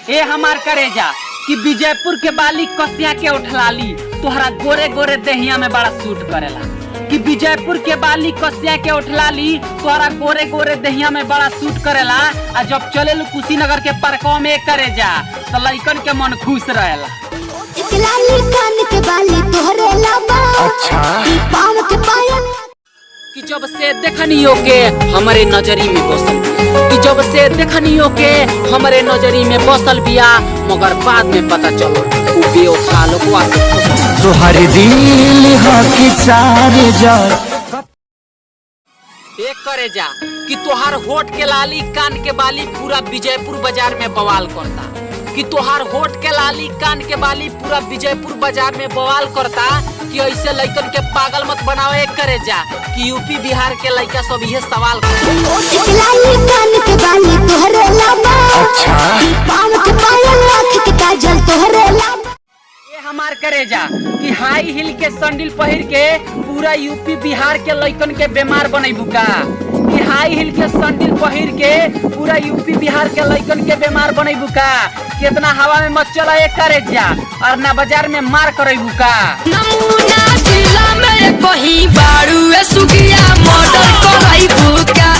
ए हमार करेजा कि विजयपुर के बाली कसिया के उठलाली तोहरा गोरे गोरे देहिया में बड़ा सूट करेला। कि विजयपुर के बाली कसिया के उठलाली तोहरा गोरे गोरे देहिया में बड़ा सूट करेला। आ जब चले कुशीनगर के पार्कों में करेजा तो लइकन के मन खुश रहेला। अच्छा कि जब से देखनियो के हमारे नजरी में बसल कि जब से देखनियो के हमारे नजरी में बसल बिया मगर बाद में पता चलो बेवफा लोगवा से तोहर दिल हकी चार जार एक करे जा कि तोहार होठ के लाली कान के बाली पूरा विजयपुर बाजार में बवाल करता। कि तोहार होठ के लाली कान के बाली पूरा विजयपुर बाजार में बवाल करता। कि ऐसे लइकन के पागल मत बनाओ। एक करे जा कि यूपी बिहार के लइका सब ये सवाल ये हमार करे जा कि हाई हिल के सैंडल पहिर के पूरा यूपी बिहार के लइकन के बीमार बनैबू का। कि हाई हिल के सैंडल पहिर के पूरा यूपी बिहार के लइकन के बीमार बनैबू का। कितना हवा में मत चला एक करे जा और ना बाजार में मार करैबू का। नमूना जिला में कहीं बारू सुगिया मर्डर करैबू का।